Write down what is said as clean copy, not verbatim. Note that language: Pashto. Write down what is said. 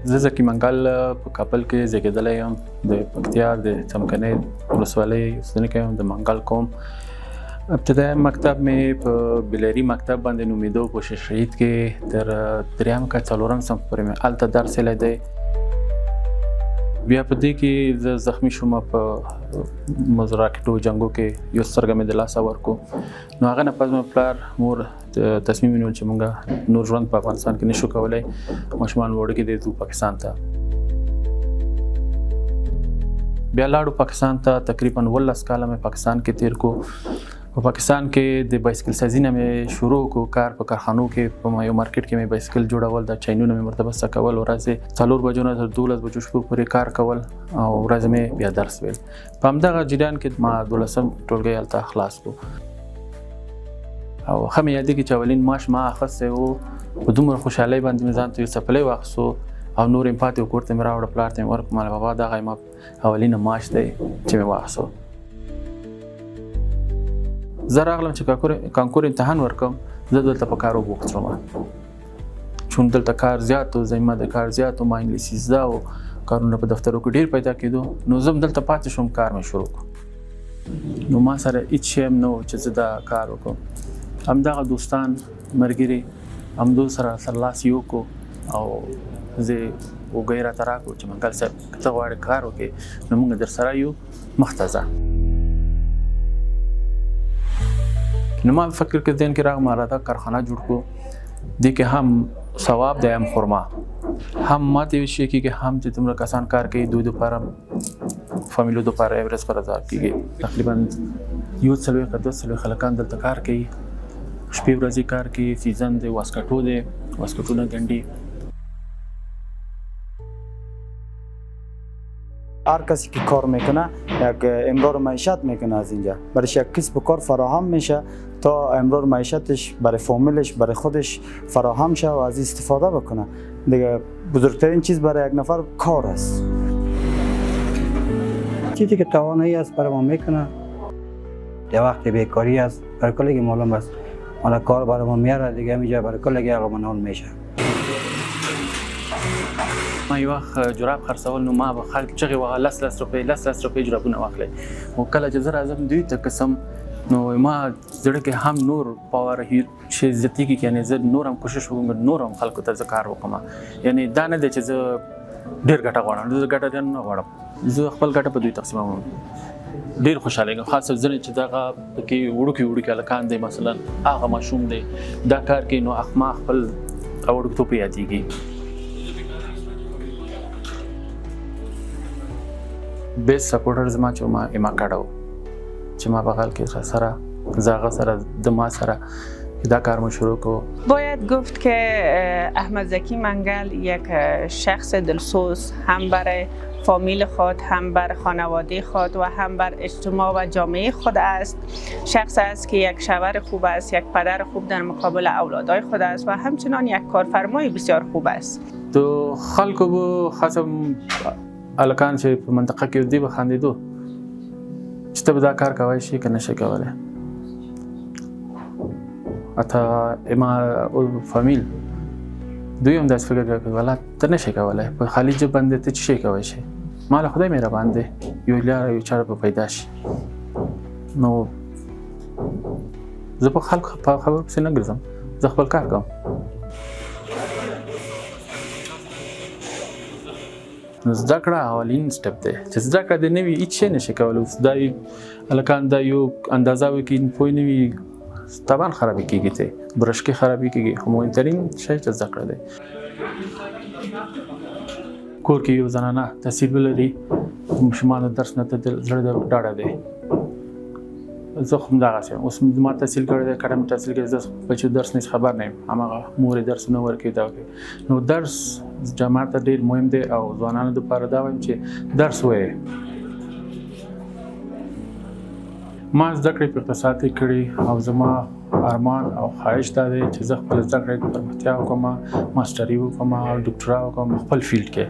زه زکي منګل په کابل کې زیږېدلی یم د پکتیا د څمکنۍ ولسوالۍ اوسېدونکی یم د منګل قوم. ابتدایي مکتب مې په بلري مکتب باندې نومېدو په شهید کې تر دریم که څلورم صنف پورې مې هلته درس ایلی دی. بیا په دې کې زه زخمی شوم په راکټو جنګو کې یو سترګه مې د لاسه ورکو. نو هغه نه پس مې پلار مور تصمیم ونیول چې موږ نور ژوند په افغانستان کې نشو کولی، ماشومان وړوکي دي ځو پاکستان ته. بیا لاړو پاکستان ته، تقریبا 18 کاله مې پاکستان کې تیر کو. په پاکستان کې د بایسکل سازي نه مې شروع کو، کار په کارخانو کې په یو مارکیټ کې مې بایسکل جوړول، د چینونه مې مرتبه کول، ورځې 4 بجو نه تر 12 بجو شپو پورې کار کول او ورځې مې بیا درس ویل. په همدغه جریان کې ما 12 ټولګی هلته خلاص کو او ښه مې یادېږي چې اولین معاش ما اخیستی و. په دومره خوشحالۍ باندې مې ځان ته یو څپلی واخیستو او نور یې پاتې و، کور ته مې راوړه، پلار ته مې ورکړو، ماله بابا دغه زما اولینه معاش دی چې مې واخیستو. زه راغلم چې کانکور امتحان ورکړم، زه دلته په کار وبوخت شوم. چون دلته کار زیات و، زمینه د کار زیات و، ما انګلیسي زده و، کارونه په دفترو کې ډېر پیدا کېدو. نو زه دلته پاتې شوم، کار مې شروع کړو. نو ما سره هېڅ شی هم نه و چې زه دا کار وکړم. همدغه دوستان ملګري همدو سره سرلاس یو کو او زه اوږۍ راته راکړو چې منګل صاحب که ته غواړې کار وکړې نو موږ در سره یو، مخته ځه. نو ما فکر کې ذهن کې راغی ما راته کارخانه جوړ کړو، دې کې هم ثواب دی هم خرما، هم ماته یو شی کېږي، هم چې دومره کسان کار کوي، دوی دپاره فامیلو دپاره ایوریج پر 1000 کېږي. تقریبا 140 خلکان دلته کار کوي، شپې ورځې کار کوي، سیزن دی، واسکټو دی، واسکټونه ګنډي. هر کسی که کار میکنه یک امرار معیشت میکنه از اینجا، برایش یک کسب و کار فراهم میشه تا امرار معیشتش برای فامیلش برای خودش فراهم شه و از استفاده بکنه. دیگه بزرگترین چیز برای یک نفر کار است. چیزی که توانایی است برای ما میکنه، یه وقت بیکاری است برای کلگی معلوم است، حالا کار برای ما میاره دیگه، میجا برای کلگی علاقمندان میشه. ما یو وخت جراب خرڅول، نو ما به خلک چغې وهه 10 روپۍ جرابونه واخلئ. خو کله چې زه راځم دوی ته قسم، نو ما زړه کې هم نور باور چې زیاتېږي، یعنې زه نور هم کوشش وکړم نور هم خلکو ته زه کار وکړم. یعنې دا نه دی چې زه ډېر ګټه غواړم، زه ګټه ډېر نه غواړم، زه خپل ګټه په دوی تقسیموم. ډېر خوشحالېږم، خاصه ځینې چې دغه پکې وړوکي هلکان دی، مثلا هغه ماشوم دی دا کار کوي، نو ما خپل وړوکتوب یادېږي. بیس سپورټر زما چې ما ایما کړه و چې ما بغل کې سره زاغه سره د ما سره دا کار ما شروع کو. باید گفت که احمد زکی منگل یک شخص دلسوز هم برای فامیل خود، هم بر خانواده خود و هم بر اجتماع و جامعه خود است. شخص است که یک شوهر خوب است، یک پدر خوب در مقابل اولادای خود است و همچنان یک کارفرمای بسیار خوب است. تو خلکو به خاصه الکان چې په منطقه کې دی به خاندېدو چې ته به دا کار کولی شي که نه شي کولی. حتی ما فامیل دوی هم داسې فکر کوي والا ته نه شي کولی، په خالي جب باندې ته څه شي کولی شي، ما له خدای مهربان دی یو لاره یو چاره به پیدا شي. نو زه په خلکو په خبرو پسې نه ګرځم، زه خپل کار کوم. نو زده کړه اولین سټپ دی چې زده کړه دې نه وي هېڅ شی نشي کولی. دا هلکان دا یو اندازه وکړي پوه نه وي طبعا خرابې کېږي، ته برشکې خرابې کېږي. خو مهمترین شی چې زده کړه دی. کور کې یو زنانه تحصیل ولري، ماشومانو درس نه ته زړه ډاډه دی. زه خو همدغسې یم، اوس ما تحصیل کړی دی، کډه مې تحصیل کړی، زه بچو درس نه خبر نه یم، هماغه مور یې درس نه ورکوي دا کوي. نو درس جامعه ته ډېر مهم دی او ځوانانو دپاره دا وایم چې درس ووایئ. ما زده کړې په اقتصاد کې کړي او زما ارمان او خواهش دا دی چې زه خپل زده کړې پرمختیا وکړم، ماسټري وکړم او ډاکټرا وکړم خپل فیلډ کې.